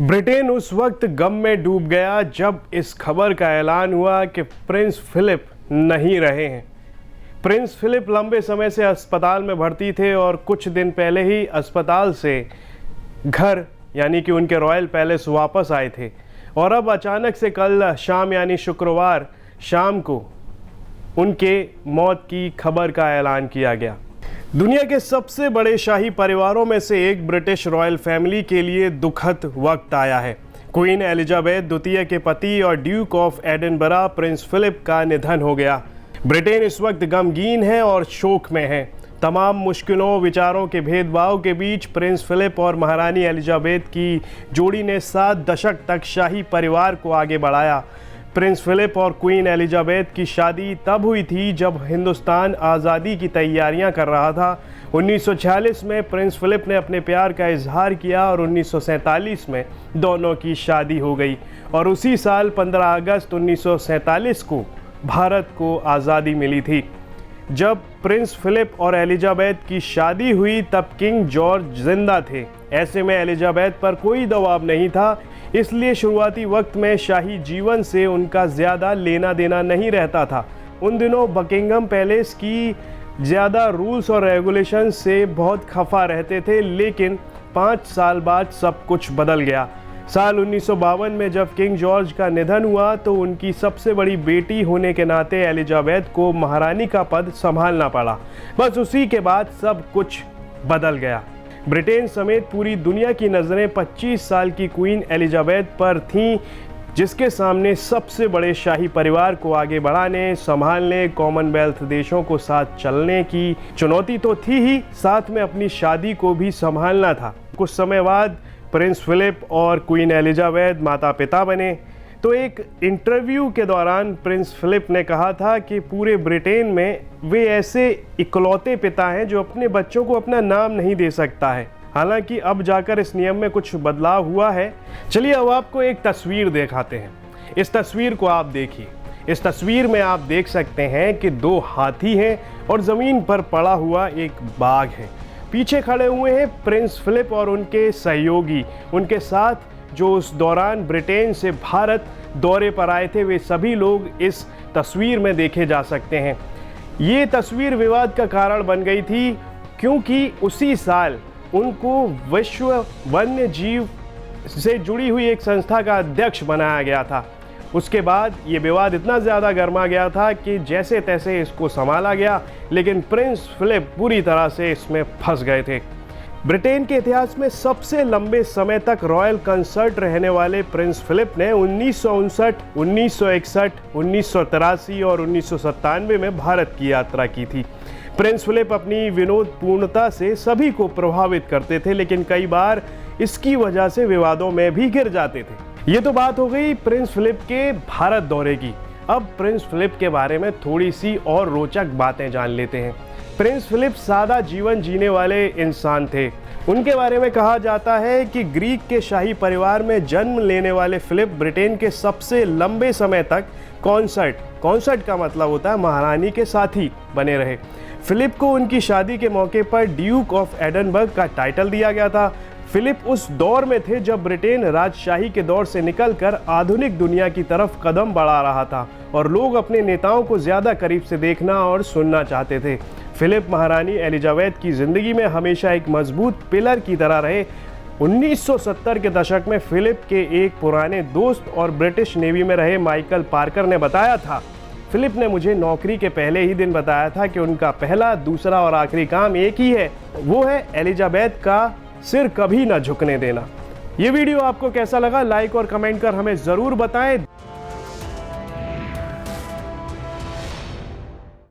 Britain उस वक्त गम में डूब गया जब इस खबर का ऐलान हुआ कि प्रिंस फिलिप नहीं रहे हैं। प्रिंस फिलिप लंबे समय से अस्पताल में भर्ती थे और कुछ दिन पहले ही अस्पताल से घर यानी कि उनके रॉयल पैलेस वापस आए थे और अब अचानक से कल शाम यानी शुक्रवार शाम को उनके मौत की खबर का ऐलान किया गया। दुनिया के सबसे बड़े शाही परिवारों में से एक ब्रिटिश रॉयल फैमिली के लिए दुखद वक्त आया है। क्वीन एलिजाबेथ द्वितीय के पति और Duke of Edinburgh Prince Philip का निधन हो गया। ब्रिटेन इस वक्त गमगीन है और शोक में है। तमाम मुश्किलों, विचारों के भेदभाव के बीच प्रिंस फिलिप और महारानी एलिजाबेथ की जोड़ी ने 7 दशक तक शाही परिवार को आगे बढ़ाया। प्रिंस फिलिप और क्वीन एलिजाबेथ की शादी तब हुई थी जब हिंदुस्तान आज़ादी की तैयारियां कर रहा था। 1946 में प्रिंस फिलिप ने अपने प्यार का इजहार किया और 1947 में दोनों की शादी हो गई और उसी साल 15 अगस्त 1947 को भारत को आज़ादी मिली थी। जब प्रिंस फिलिप और एलिजाबेथ की शादी हुई तब किंग जॉर्ज जिंदा थे। ऐसे में एलिजाबेथ पर कोई दबाव नहीं था, इसलिए शुरुआती वक्त में शाही जीवन से उनका ज़्यादा लेना देना नहीं रहता था। उन दिनों बकिंगम पैलेस की ज़्यादा रूल्स और रेगुलेशन से बहुत खफा रहते थे, लेकिन 5 साल बाद सब कुछ बदल गया। साल 1952 में जब किंग जॉर्ज का निधन हुआ तो उनकी सबसे बड़ी बेटी होने के नाते एलिजाबेथ को महारानी का पद संभालना पड़ा। बस उसी के बाद सब कुछ बदल गया। ब्रिटेन समेत पूरी दुनिया की नज़रें 25 साल की क्वीन एलिजाबेथ पर थीं, जिसके सामने सबसे बड़े शाही परिवार को आगे बढ़ाने, संभालने, कॉमनवेल्थ देशों को साथ चलने की चुनौती तो थी ही, साथ में अपनी शादी को भी संभालना था। कुछ समय बाद प्रिंस फिलिप और क्वीन एलिजाबेथ माता पिता बने तो एक इंटरव्यू के दौरान प्रिंस फिलिप ने कहा था कि पूरे ब्रिटेन में वे ऐसे इकलौते पिता हैं जो अपने बच्चों को अपना नाम नहीं दे सकता है। हालांकि अब जाकर इस नियम में कुछ बदलाव हुआ है। चलिए अब आपको एक तस्वीर दिखाते हैं। इस तस्वीर को आप देखिए। इस तस्वीर में आप देख सकते हैं कि 2 हाथी हैं और ज़मीन पर पड़ा हुआ एक बाघ है। पीछे खड़े हुए हैं प्रिंस फिलिप और उनके सहयोगी, उनके साथ जो उस दौरान ब्रिटेन से भारत दौरे पर आए थे। वे सभी लोग इस तस्वीर में देखे जा सकते हैं। ये तस्वीर विवाद का कारण बन गई थी क्योंकि उसी साल उनको विश्व वन्य जीव से जुड़ी हुई एक संस्था का अध्यक्ष बनाया गया था। उसके बाद ये विवाद इतना ज़्यादा गर्मा गया था कि जैसे तैसे इसको संभाला गया, लेकिन प्रिंस फिलिप पूरी तरह से इसमें फंस गए थे। ब्रिटेन के इतिहास में सबसे लंबे समय तक रॉयल कंसर्ट रहने वाले प्रिंस फिलिप ने 1959, 1961, 1983 और 1997 में भारत की यात्रा की थी। प्रिंस फिलिप अपनी विनोदपूर्णता से सभी को प्रभावित करते थे, लेकिन कई बार इसकी वजह से विवादों में भी घिर जाते थे। ये तो बात हो गई प्रिंस फिलिप के भारत दौरे की। अब प्रिंस फिलिप के बारे में थोड़ी सी और रोचक बातें जान लेते हैं। प्रिंस फिलिप सादा जीवन जीने वाले इंसान थे। उनके बारे में कहा जाता है कि ग्रीक के शाही परिवार में जन्म लेने वाले फिलिप ब्रिटेन के सबसे लंबे समय तक कॉन्सर्ट का मतलब होता है महारानी के साथी बने रहे। फिलिप को उनकी शादी के मौके पर ड्यूक ऑफ एडिनबर्ग का टाइटल दिया गया था। फिलिप उस दौर में थे जब ब्रिटेन राजशाही के दौर से निकलकर आधुनिक दुनिया की तरफ कदम बढ़ा रहा था और लोग अपने नेताओं को ज़्यादा करीब से देखना और सुनना चाहते थे। फिलिप महारानी एलिजाबेथ की ज़िंदगी में हमेशा एक मजबूत पिलर की तरह रहे। 1970 के दशक में फिलिप के एक पुराने दोस्त और ब्रिटिश नेवी में रहे माइकल पार्कर ने बताया था, फिलिप ने मुझे नौकरी के पहले ही दिन बताया था कि उनका पहला, दूसरा और आखिरी काम एक ही है, वो है एलिजाबेथ का सिर कभी ना झुकने देना। ये वीडियो आपको कैसा लगा, लाइक और कमेंट कर हमें ज़रूर बताएं।